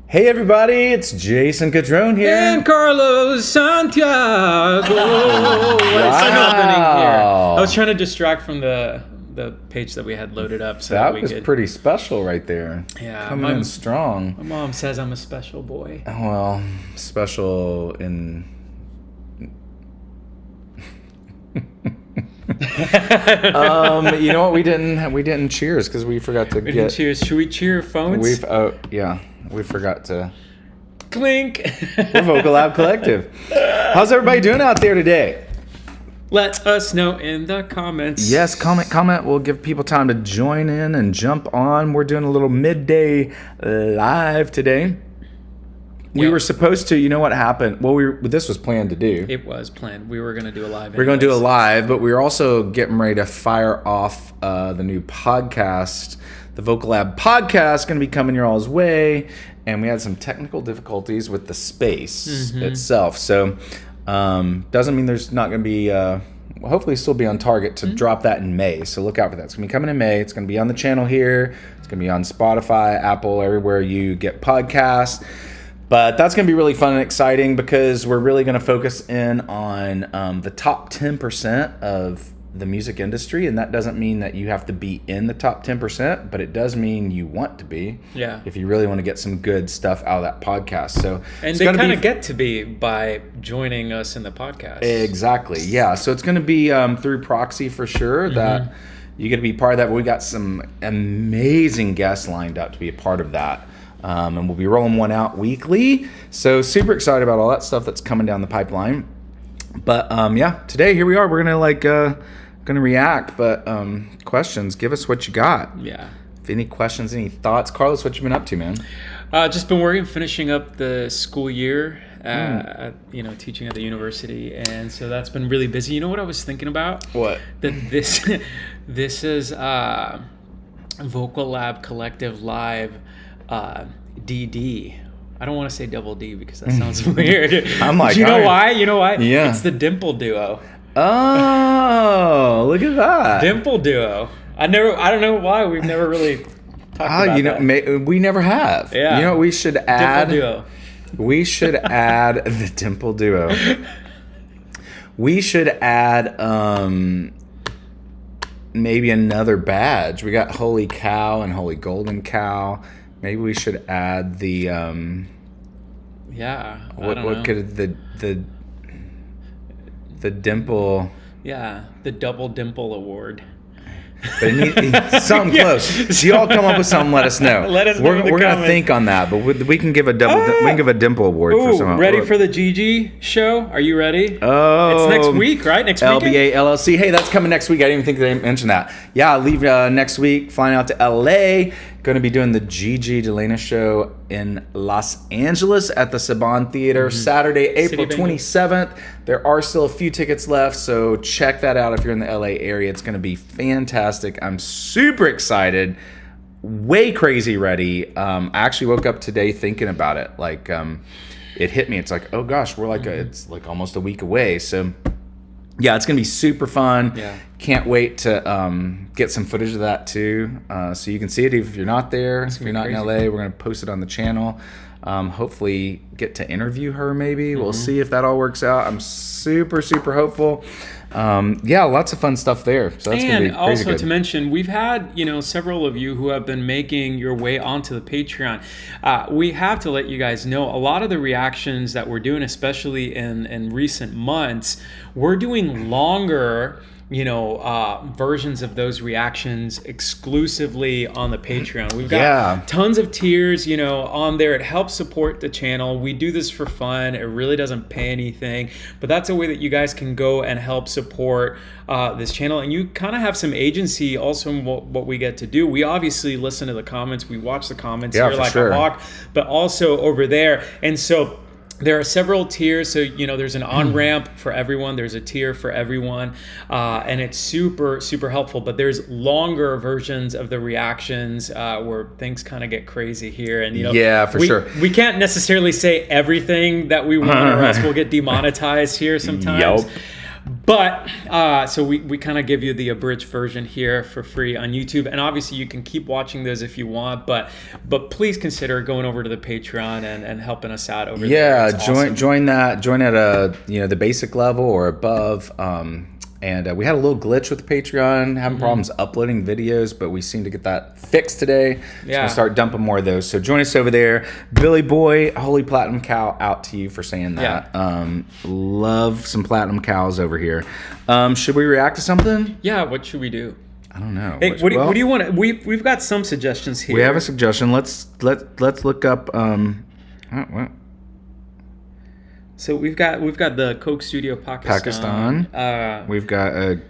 Hey everybody, it's Jason Catron here. And Carlos Santiago. What's happening here? I was trying to distract from the page that we had loaded up. So that was pretty special right there. Yeah. Coming in strong. My mom says I'm a special boy. Well, special in... you know what? We didn't cheers because we forgot to didn't cheers. Should we cheer phones? We forgot to clink. We're Vocal Lab Collective. How's everybody doing out there today? Let us know in the comments. Yes, comment. We'll give people time to join in and jump on. We're doing a little midday live today. We were supposed to, you know what happened? Well, this was planned to do. It was planned. We were going to do a live. We were going to do a live, but we were also getting ready to fire off the new podcast. The Vocal Lab podcast is going to be coming your all's way, and we had some technical difficulties with the space itself. So, doesn't mean there's not going to be. Hopefully, still be on target to drop that in May. So look out for that. It's going to be coming in May. It's going to be on the channel here. It's going to be on Spotify, Apple, everywhere you get podcasts. But that's going to be really fun and exciting because we're really going to focus in on the top 10% of the music industry. And that doesn't mean that you have to be in the top 10%, but it does mean you want to be. Yeah. If you really want to get some good stuff out of that podcast. So and they kind of get to be by joining us in the podcast. Exactly. Yeah. So it's going to be through proxy for sure that you get to be part of that. But we got some amazing guests lined up to be a part of that. And we'll be rolling one out weekly. So super excited about all that stuff that's coming down the pipeline. But today here we are. We're gonna react. But questions, give us what you got. Yeah. If any questions, any thoughts, Carlos, what you been up to, man? Just been working, finishing up the school year. Teaching at the university, and so that's been really busy. You know what I was thinking about? What? That this is Vocal Lab Collective Live. DD. I don't want to say double D because that sounds weird. I'm like, you know why? Yeah. It's the Dimple Duo. Oh, look at that. Dimple Duo. I don't know why we've never really talked about that. We never have. Yeah. You know what we should add? Dimple Duo. We should add the Dimple Duo. We should add maybe another badge. We got Holy Cow and Holy Golden Cow. Maybe we should add the what could the dimple? Yeah, the Double Dimple Award. But something close. You all come up with something. Let us know. We're gonna think on that, but we can give a double. We can give a dimple award for someone. Ready for the GG show? Are you ready? Oh, it's next week, right? Next week. LBA LLC. Hey, that's coming next week. I didn't even think they mentioned that. Yeah, I'll leave next week. Flying out to LA. Going to be doing the Gigi Delana show in Los Angeles at the Saban Theater Saturday, April 27th. There are still a few tickets left, so check that out if you're in the LA area. It's going to be fantastic. I'm super excited, way crazy ready. I actually woke up today thinking about it. Like, it hit me. It's like, oh gosh, we're like it's like almost a week away. So yeah, it's gonna be super fun. Yeah. Can't wait to get some footage of that too, so you can see it if you're not there. If you're not in LA, we're gonna post it on the channel. Hopefully get to interview her maybe. We'll see if that all works out. I'm super hopeful. Lots of fun stuff there. So that's gonna be crazy also good. To mention, we've had several of you who have been making your way onto the Patreon. We have to let you guys know a lot of the reactions that we're doing, especially in recent months, we're doing longer versions of those reactions exclusively on the Patreon. We've got tons of tiers, on there. It helps support the channel. We do this for fun. It really doesn't pay anything, but that's a way that you guys can go and help support this channel. And you kind of have some agency also in what we get to do. We obviously listen to the comments. We watch the comments here like a hawk, but also over there. And so there are several tiers, so there's an on-ramp for everyone, there's a tier for everyone, and it's super helpful. But there's longer versions of the reactions where things kind of get crazy here, and we can't necessarily say everything that we want, or else we'll get demonetized here sometimes. But so we kind of give you the abridged version here for free on YouTube, and obviously you can keep watching those if you want. But please consider going over to the Patreon and helping us out over there. Yeah, join that. Join at the basic level or above. And we had a little glitch with Patreon, having problems uploading videos, but we seem to get that fixed today. So we'll start dumping more of those. So join us over there. Billy Boy, Holy Platinum Cow, out to you for saying that. Yeah. Love some Platinum Cows over here. Should we react to something? Yeah, what should we do? I don't know. Hey, what do you want? We've got some suggestions here. We have a suggestion. Let's look up. What? So we've got the Coke Studio Pakistan. We've got a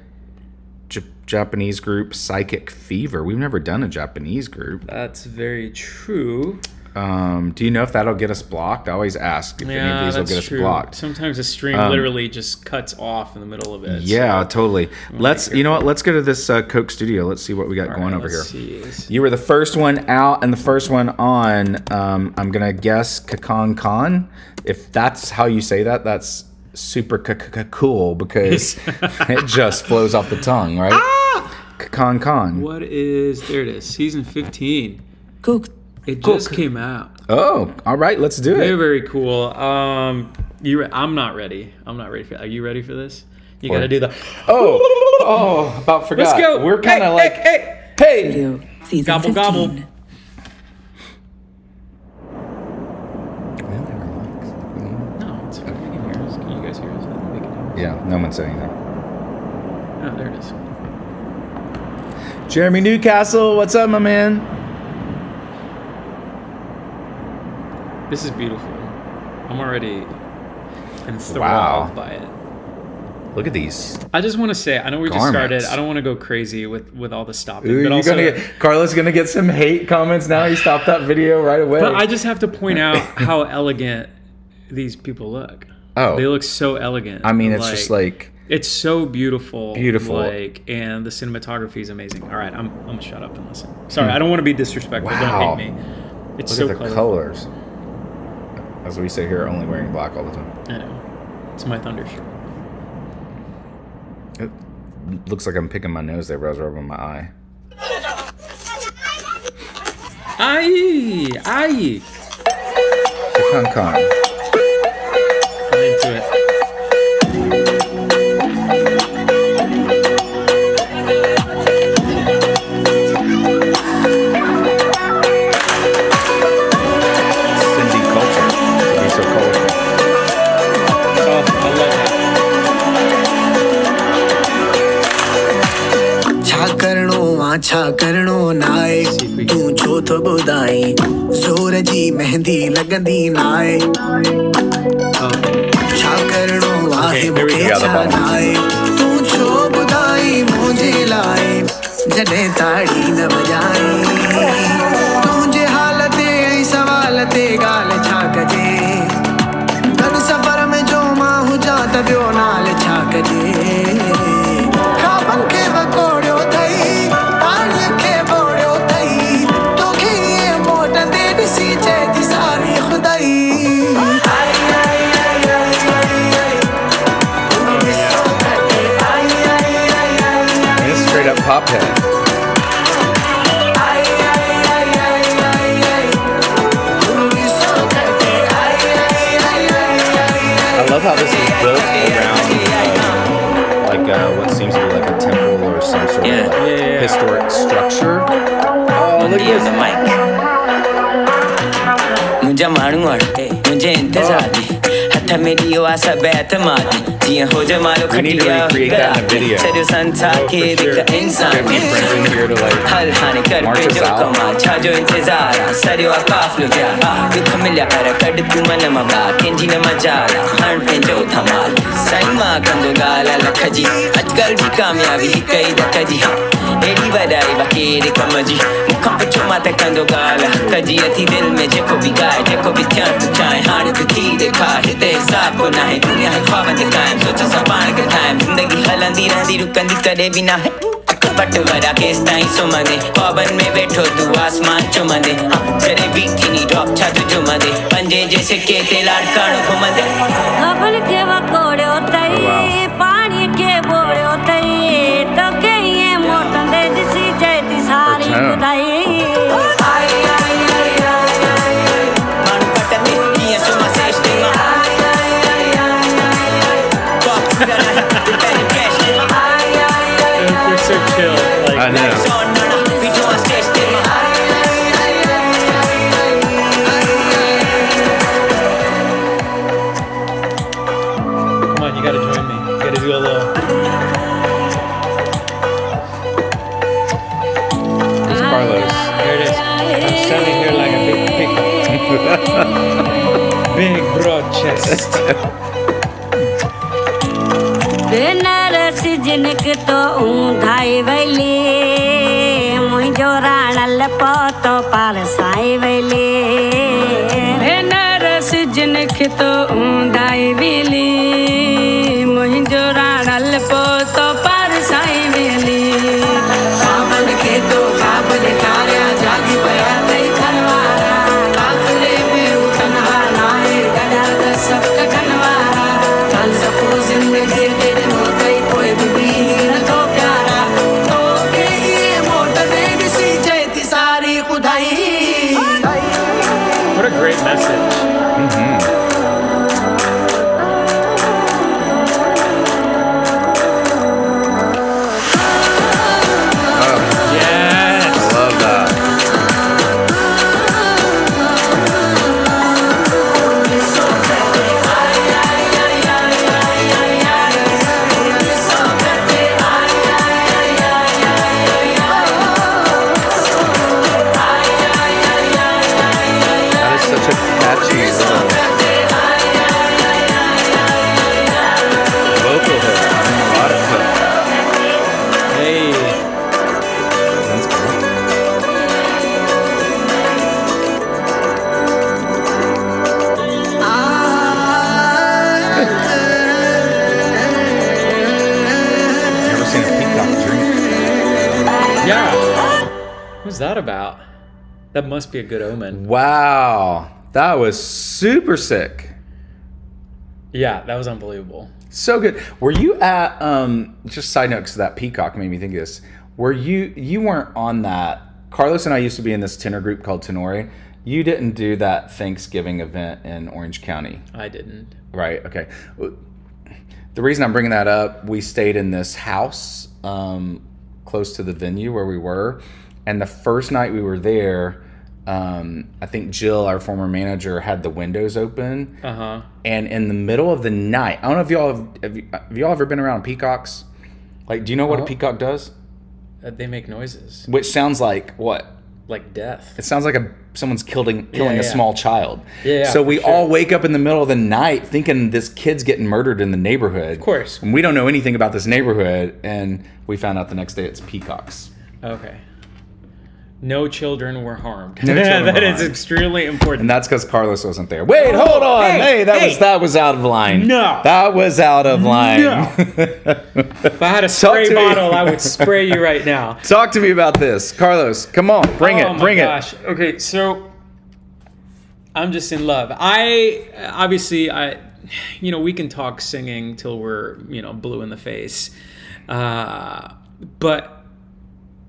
Japanese group, Psychic Fever. We've never done a Japanese group. That's very true. Do you know if that'll get us blocked? I always ask if any of these will get us blocked. Sometimes the stream literally just cuts off in the middle of it. Yeah, totally. Let's go to this Coke Studio. Let's see what we got going over here. You were the first one out and the first one on. I'm gonna guess Catron Khan. If that's how you say that, that's super cool because it just flows off the tongue, right? Catron Khan. What is? There it is. Season 15. Cook. It just came out. Oh, all right. Let's do it. Very, very cool. I'm not ready. I'm not ready for. Are you ready for this? You got to do the. Oh, about forgot. Let's go. We're kind of hey. Video, season Gobble, 15. gobble. No, it's fine. We can hear us. Can you guys hear us? I think they can hear us. Yeah, no one's saying that. Oh, there it is. Jeremy Newcastle, what's up, my man? This is beautiful. I'm already Wow. enthralled by it. Look at these. I just want to say, I know we just Garments. started. I don't want to go crazy with all the stopping, Ooh, but also, Carla's gonna get some hate comments now. He stopped that video right away. but I just have to point out how elegant these people look. Oh. They look so elegant. I mean, it's just like it's so beautiful. Beautiful. Like, and the cinematography is amazing. All right, I'm gonna shut up and listen. Sorry, I don't want to be disrespectful. Wow. Don't hate me. It's look so at the colorful. colors. As we say here, only wearing black all the time. I know. It's my thunder shirt. It looks like I'm picking my nose there, but I was rubbing my eye. Aayi, Aayi. Con. I'm into it. Cindy culture to be so colorful. Oh, I love that. छा करणो नाए तू छो तो बुधाई जोर जी मेहंदी लगंदी नाए छा करणो वाहे मुखे छा नाए तू छो बुधाई मुझे लाए जने ताड़ी न बजाई तुझे हालते ऐ सवालते गाल छा कजे गन सफर में जो मां हूं जा तबियो नाल छा कजे खाबन के वकोड़ियो थई Straight up pop head. I love how this is built around what seems to be like a temple or some sort of historic structure. Oh, look at this. मुझे मारू मुझे इंतजार हथ मेरी आशा बैत मात जी हो जा मारो खटिया चलो संसार के दिख इंसान हर हाने कर पे जो कमाल छा जो इंतजार सरियो काफलो जा दुख मिल्या कर कड तू मन मगा केंजी न मजाला हर पे जो धमाल सही मां कंदो गाला लखजी अजकल भी कामयाबी कई दखजी एडी बधाई बकेरे कमजी मुखम पे चुमा ते कंदो गाला कजी अथी दिल में जेको भी गाए जेको भी ध्यान तू चाहे हाने तू थी देखा हिते हिसाब को ना है दुनिया है ख्वाब ते कायम सोच सपान के टाइम जिंदगी हलंदी रहंदी रुकंदी कदे भी ना है बट वरा केस ताई सुमंदे ख्वाबन में बैठो तू आसमान चुमंदे जरे भी थी ड्रॉप छा तू जुमंदे पंजे जैसे के ते लाडकाणो घुमंदे खबर के वकोड़ो तई पानी के Big broad chest. बनारस जिनक तो ऊंधाई वैली मुझो राणल पोतो पारसाई वैली बनारस जिनक तो ऊंधाई वैली मुझो राणल पोतो पारसाई वैली सावन के तो सावन कार्या जागी पया तई खनवारा काफले में उठनहा नाए गड़ा सब कठनवारा चल सको जिंदगी What a great message. Yes. I love that. Such a catchy little vocal hook. I mean, a lot of hook. Hey. That's cool. You ever seen a peacock drink? Yeah. What's that about? That must be a good omen. Wow. That was super sick. Yeah, that was unbelievable. So good. Were you at just side note, because that peacock made me think of this. Were you weren't on that? Carlos and I used to be in this tenor group called Tenore. You didn't do that Thanksgiving event in Orange County. I didn't. Right, okay. The reason I'm bringing that up, we stayed in this house close to the venue where we were. And the first night we were there, I think Jill, our former manager, had the windows open. Uh-huh. And in the middle of the night, I don't know if y'all have y'all ever been around peacocks? Like, do you know what a peacock does? They make noises. Which sounds like what? Like death. It sounds like someone's killing a small child. Yeah. So we all wake up in the middle of the night thinking this kid's getting murdered in the neighborhood. Of course. And we don't know anything about this neighborhood, and we found out the next day it's peacocks. Okay. No children were harmed. No children That were is harmed. extremely important. And that's because Carlos wasn't there. Wait, hold on. Hey, that was out of line. No. That was out of line. No. If I had a spray to me. bottle, I would spray you right now. Talk to me about this. Carlos, come on. Bring it. Bring it. Okay, so I'm just in love. Obviously, we can talk singing till we're, blue in the face. But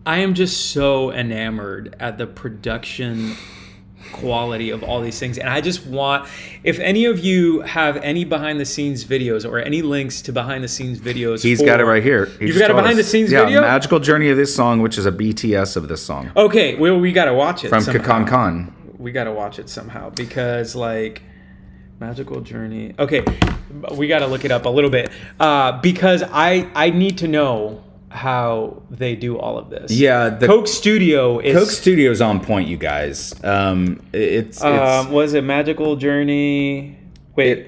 I am just so enamored at the production quality of all these things. And I just want, if any of you have any behind the scenes videos or any links to behind the scenes videos. He's got it right here. You've got a behind the scenes video? Yeah, Magical Journey of this song, which is a BTS of this song. Okay, well, we got to watch it From somehow. Kakan Khan. We got to watch it somehow because, Magical Journey. Okay, we got to look it up a little bit because I need to know how they do all of this. Yeah, the Coke Studio's on point, you guys. It's was it Magical Journey? Wait,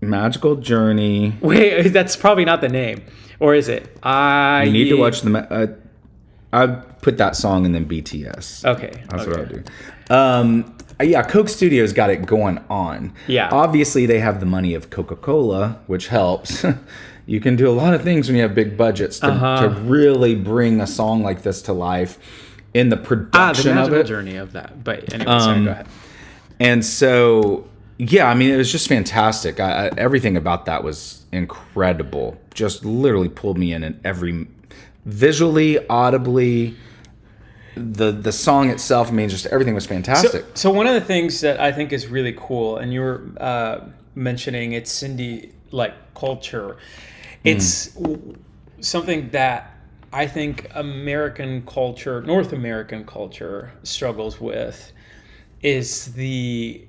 Magical Journey. wait, that's probably not the name, or is it? You need to watch the. I put that song and then BTS. Okay, That's what I would do. Yeah, Coke Studios got it going on. Yeah. Obviously, they have the money of Coca-Cola, which helps. You can do a lot of things when you have big budgets to really bring a song like this to life in the production the Magical of it. Journey of that. But anyway, sorry, go ahead. And so, yeah, I mean, it was just fantastic. Everything about that was incredible. Just literally pulled me in every visually, audibly. The song itself, I mean, just everything was fantastic. So one of the things that I think is really cool, and you were mentioning it's Cindy culture. It's something that I think North American culture struggles with is the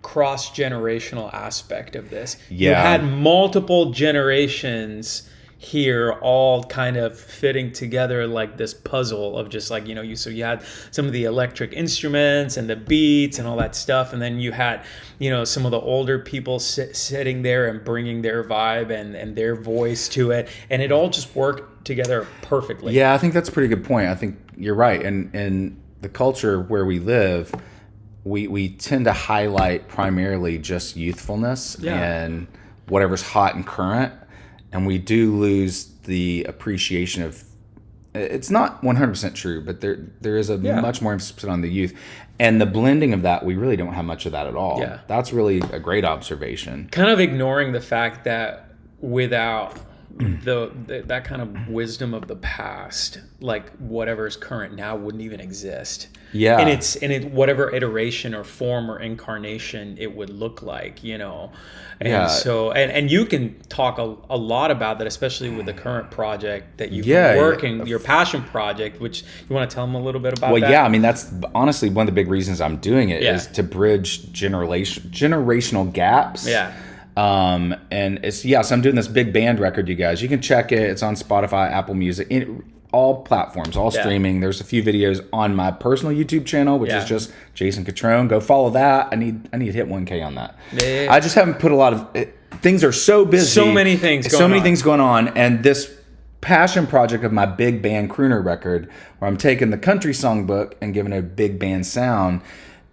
cross-generational aspect of this. Yeah. You had multiple generations here all kind of fitting together like this puzzle of just like, you had some of the electric instruments and the beats and all that stuff, and then you had some of the older people sitting there and bringing their vibe and their voice to it, and it all just worked together perfectly. Yeah, I think that's a pretty good point. I think you're right. And the culture where we live, we tend to highlight primarily just youthfulness and whatever's hot and current. And we do lose the appreciation of, it's not 100% true, but there is a much more emphasis on the youth. And the blending of that, we really don't have much of that at all. Yeah. That's really a great observation. Kind of ignoring the fact that without that kind of wisdom of the past, like whatever is current now wouldn't even exist. Yeah. And whatever iteration or form or incarnation it would look like, And so and you can talk a lot about that, especially with the current project that you've been working, your passion project, which you want to tell them a little bit about that? Well, yeah, I mean, that's honestly one of the big reasons I'm doing it is to bridge generational gaps. Yeah. And so I'm doing this big band record, you guys. You can check it. It's on Spotify, Apple Music, all platforms, all streaming. There's a few videos on my personal YouTube channel, which is just Jason Catron. Go follow that. I need to hit 1K on that. Yeah. I just haven't put a lot of things are so busy. So many things going on. And this passion project of my big band crooner record, where I'm taking the country songbook and giving it a big band sound.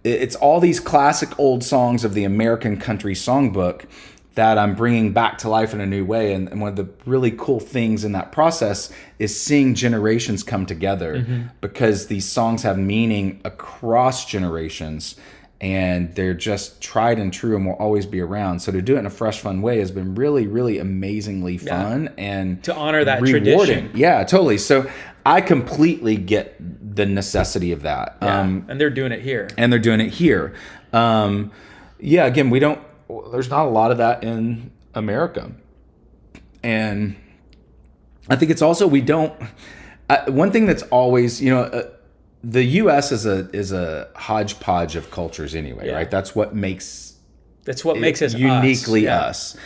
It's all these classic old songs of the American country songbook that I'm bringing back to life in a new way. And one of the really cool things in that process is seeing generations come together, because these songs have meaning across generations, and they're just tried and true and will always be around. So to do it in a fresh, fun way has been really, really amazingly fun and to honor that rewarding. Tradition. Yeah, totally. So I completely get the necessity of that. And they're doing it here. Again, there's not a lot of that in America. And I think it's also, one thing that's always, the U.S. is a hodgepodge of cultures anyway, right? That's what makes us uniquely us.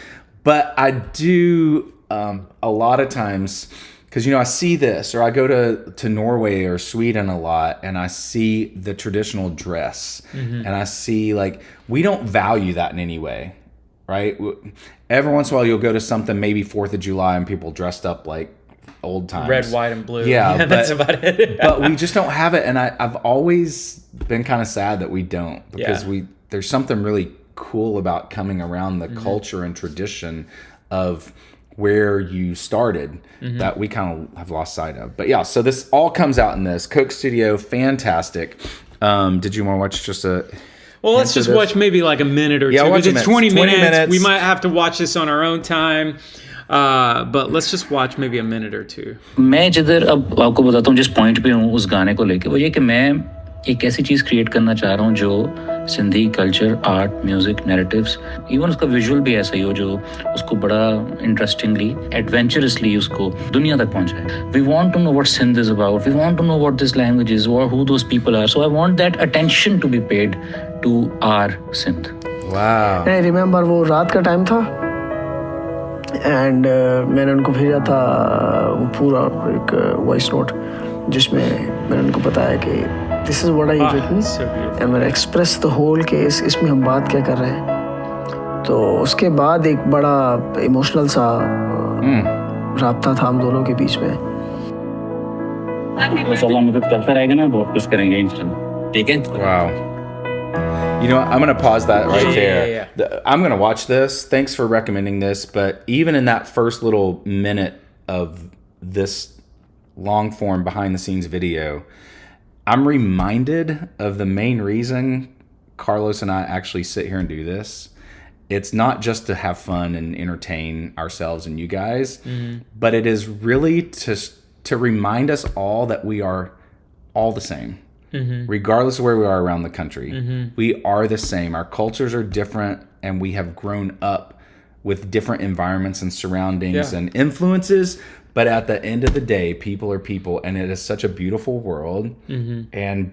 But I do a lot of times, because I see this, or I go to Norway or Sweden a lot, and I see the traditional dress, and I see we don't value that in any way, right? Every once in a while you'll go to something, maybe 4th of July, and people dressed up like old times. Red, white, and blue. Yeah, that's about it. But we just don't have it, and I've always been kind of sad that we don't, because there's something really cool about coming around the culture and tradition of where you started that we kind of have lost sight of. But so this all comes out in this Coke Studio. Fantastic. Did you want to watch just a... Well, let's just watch maybe like a minute or two. Watch it's 20 minutes. We might have to watch this on our own time. But let's just watch maybe a minute or two. मैं जिधर अब आपको बताता हूँ जिस point पे हूँ उस गाने को लेके, वो ये कि मैं एक ऐसी चीज़ क्रिएट करना चाह रहा हूँ जो Sindhi culture, art, music, narratives, even उसका विजुअल भी ऐसा ही हो जो उसको बड़ा इंटरेस्टिंगली, एडवेंचरसली उसको दुनिया तक पहुंचाए. We want to know what Sindh is about, we want to know what this language is, और who those people are. So I want that attention to be paid to our Sindh. Wow. I remember वो रात का time था and मैंने उनको भेजा था वो पूरा एक वॉइस नोट जिसमें मैंने उनको बताया कि this is what I written and मैंने एक्सप्रेस द होल केस, इसमें हम बात क्या कर रहे हैं. तो उसके बाद एक बड़ा इमोशनल सा राब्ता था हम दोनों के बीच में. मदद करता रहेगा ना, बहुत कुछ करेंगे इंशाल्लाह. ठीक है. Wow. You know what? I'm going to pause that right there. I'm going to watch this. Thanks for recommending this. But even in that first little minute of this long form behind the scenes video, I'm reminded of the main reason Carlos and I actually sit here and do this. It's not just to have fun and entertain ourselves and you guys, but it is really to remind us all that we are all the same. Regardless of where we are around the country, we are the same. Our cultures are different, and we have grown up with different environments and surroundings and influences. But at the end of the day, people are people, and it is such a beautiful world. And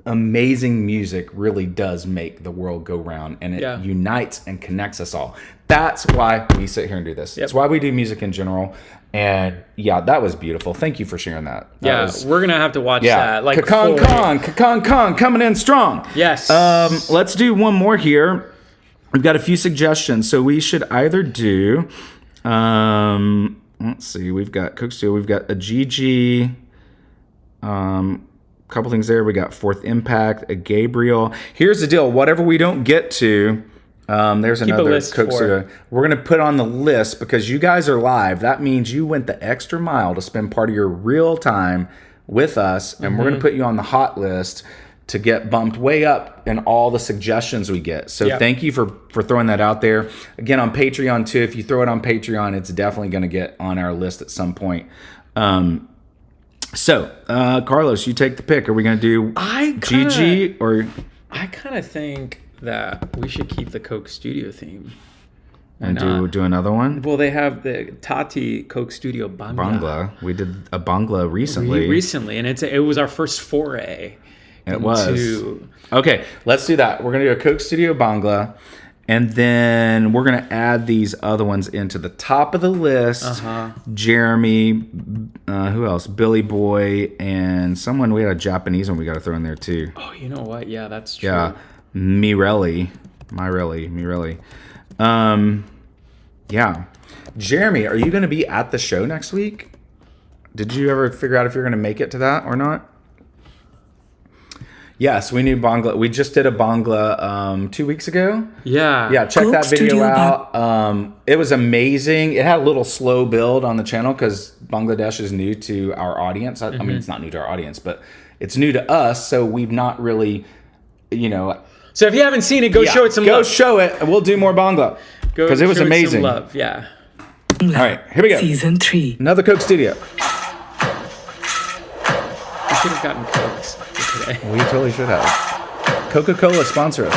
amazing music really does make the world go round, and it unites and connects us all. That's why we sit here and do this. It's why we do music in general. And yeah, that was beautiful. Thank you for sharing that. We're gonna have to watch that. Like Kakan coming in strong. Yes. Let's do one more here. We've got a few suggestions, so we should either do. Let's see. We've got Coke Studio. We've got a GG. Couple things there. We got Fourth Impact, a Gabriel. Here's the deal. Whatever we don't get to, there's another Coke Studio. We're going to put on the list because you guys are live. That means you went the extra mile to spend part of your real time with us, and we're going to put you on the hot list to get bumped way up in all the suggestions we get. So thank you for throwing that out there. Again, on Patreon too. If you throw it on Patreon, it's definitely going to get on our list at some point. So, Carlos, you take the pick. Are we going to do GG or? I kind of think that we should keep the Coke Studio theme. And do another one? Well, they have the Tati Coke Studio Bangla. We did a Bangla recently. And it was our first foray. It was. Okay, let's do that. We're going to do a Coke Studio Bangla. And then we're going to add these other ones into the top of the list. Jeremy, who else? Billy Boy, and someone, we had a Japanese one we got to throw in there too. Oh, you know what? Yeah, that's true. Yeah, Mirelli. Yeah. Jeremy, are you going to be at the show next week? Did you ever figure out if you're going to make it to that or not? Yes, we knew Bangla. We just did a Bangla 2 weeks ago. Yeah. Check that video out. It was amazing. It had a little slow build on the channel because Bangladesh is new to our audience. I mean, it's not new to our audience, but it's new to us. So we've not really, So if you haven't seen it, go show it some love. Go show it, and we'll do more Bangla because it was amazing. Some love. Yeah. All right, here we go. Season 3. Another Coke Studio. We should have gotten Cokes for today. We totally should have. Coca-Cola sponsor us.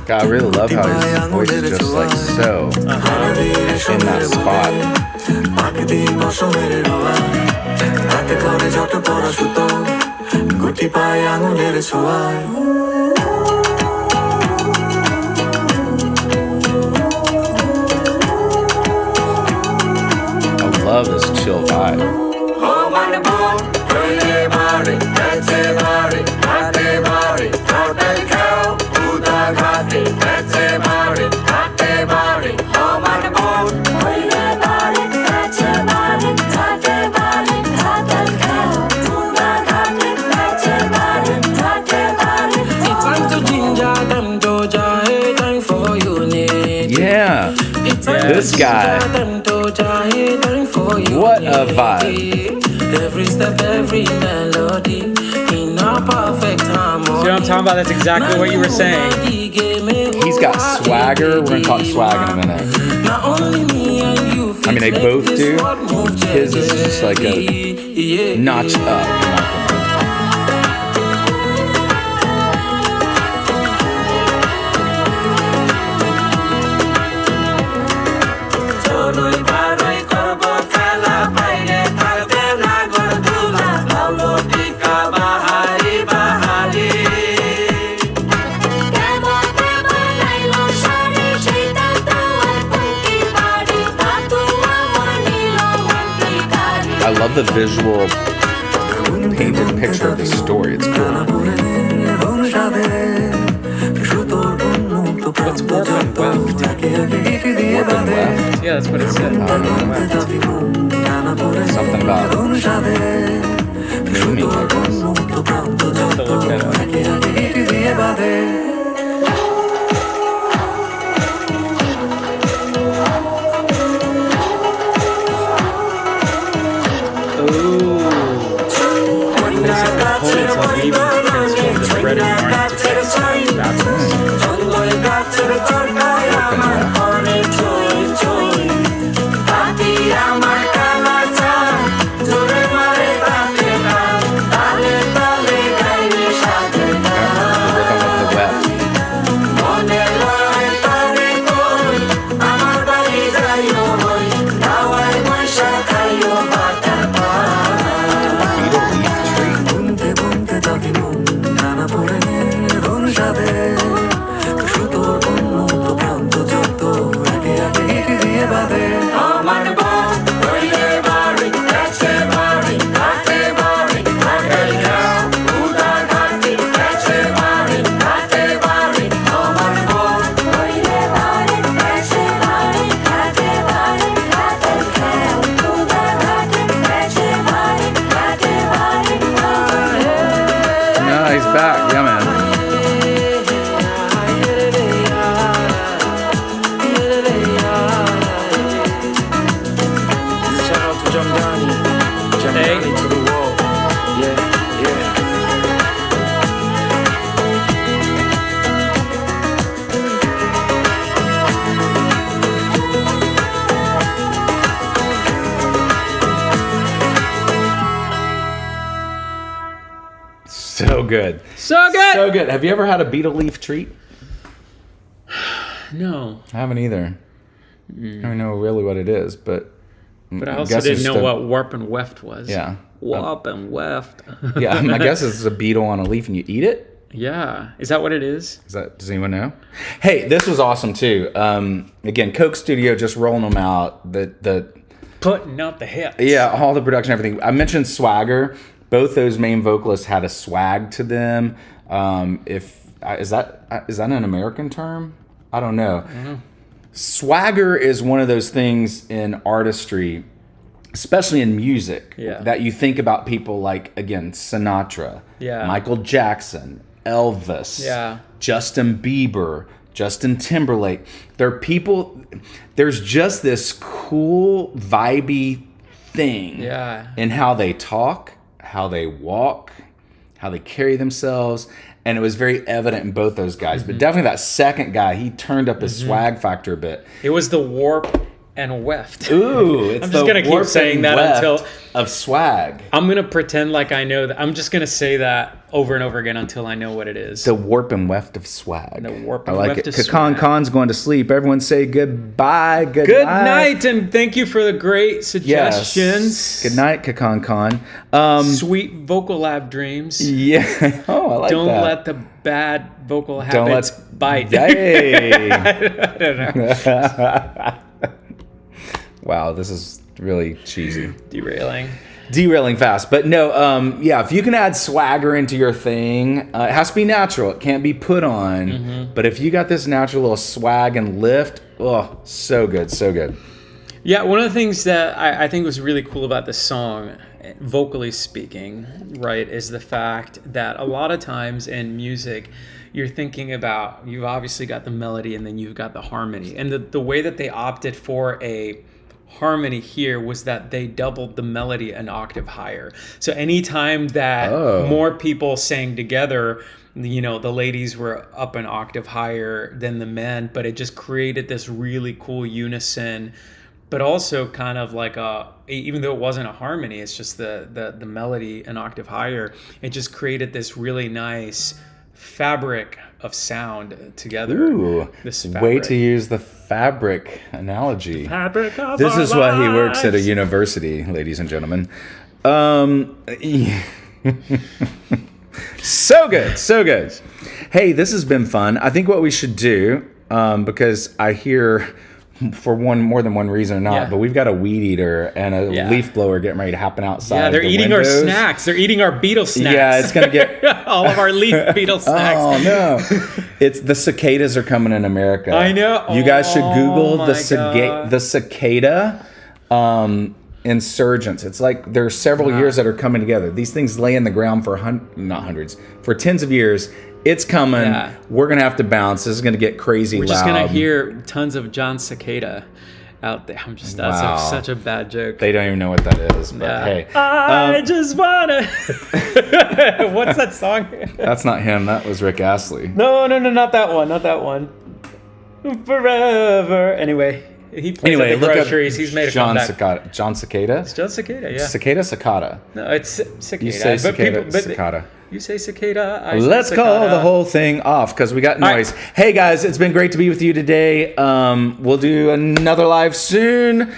God, I really love how his voice is just like so in that spot. I love this chill vibe. This guy, what a vibe. Every step, every melody in a perfect harmony. See what I'm talking about? That's exactly what you were saying. He's got swagger. We're going to talk swag in a minute. I mean, they both do. His is just like a notch up. I love the visual painted picture of the story. It's cool. What's warp and weft? Warp and weft? Yeah, that's what it said. Something about moving, I guess. I'll have to look that up. So good. So good. So good. Have you ever had a beetle leaf treat? No. I haven't either. I don't know really what it is, but I also didn't know what warp and weft was. Yeah. Warp and weft. Yeah, my guess is it's a beetle on a leaf and you eat it. Yeah. Is that what it is? Does anyone know? Hey, this was awesome too. Again, Coke Studio just rolling them out. The putting out the hits. Yeah, all the production, everything. I mentioned swagger. Both those main vocalists had a swag to them. Is that an American term? I don't know. Swagger is one of those things in artistry, especially in music, that you think about people like, again, Sinatra, Michael Jackson, Elvis, Justin Bieber, Justin Timberlake. They're people, there's just this cool, vibey thing in how they talk, how they walk, how they carry themselves. And it was very evident in both those guys. But definitely that second guy, he turned up his swag factor a bit. It was the warp and weft. Ooh, it's I'm just going to keep saying that until... of swag. I'm going to pretend like I know that. I'm just going to say that over and over again until I know what it is. The warp and weft of swag. The warp I and like weft it. of Kakan swag. Khan's going to sleep. Everyone say goodbye. Good night, and thank you for the great suggestions. Yes. Good night, Kakan Khan. Sweet vocal lab dreams. Yeah. Oh, I like Don't that. let the bad vocal habits bite. Hey. I don't know. Wow, this is really cheesy. Derailing fast. But no, if you can add swagger into your thing, it has to be natural. It can't be put on. But if you got this natural little swag and lift, oh, so good, so good. Yeah, one of the things that I think was really cool about this song, vocally speaking, right, is the fact that a lot of times in music, you're thinking about, you've obviously got the melody and then you've got the harmony. And the way that they opted for a harmony here was that they doubled the melody an octave higher. So anytime that more people sang together, you know, the ladies were up an octave higher than the men, but it just created this really cool unison, but also kind of like even though it wasn't a harmony, it's just the melody an octave higher, it just created this really nice fabric of sound together. Ooh, way to use the fabric analogy. The fabric of this our is why he works at a lives. university, ladies and gentlemen. So good, so good. Hey, this has been fun. I think what we should do, because I hear for more than one reason or not, Yeah. but we've got a weed eater and a Yeah. leaf blower getting ready to happen outside. Yeah, they're the eating windows. our snacks. They're eating our beetle snacks. Yeah, it's gonna get all of our leaf beetle snacks. Oh no! It's the cicadas are coming in America. I know. You guys should Google Oh, the my God. the cicada insurgents. It's like there's several years that are coming together. These things lay in the ground for not hundreds, for tens of years. It's coming. Yeah. We're gonna have to bounce. This is gonna get crazy. We're loud. just gonna hear tons of John Cicada out there. That's Wow. such a bad joke. They don't even know what that is. But Yeah. hey, I just wanna. What's that song? that's not him. That was Rick Astley. No, not that one. Not that one. Forever. Anyway, he plays at the look up groceries. He's made a comeback. John Cicada. It's John Cicada, yeah. Cicada. No, it's cicada. You say but cicada. people, but Cicada. You say cicada. I say Let's call cicada. the whole thing off because we got noise. right. Hey guys, it's been great to be with you today. We'll do another live soon.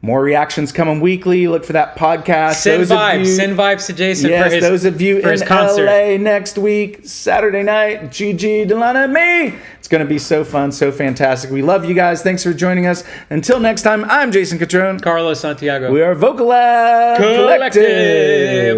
More reactions coming weekly. Look for that podcast. Send vibes to Jason Yes, for his those of you for in his concert. LA next week, Saturday night, GG, Delana, me. It's going to be so fun, so fantastic. We love you guys. Thanks for joining us. Until next time, I'm Jason Catron. Carlos Santiago. We are Vocal Lab Collective. Collective.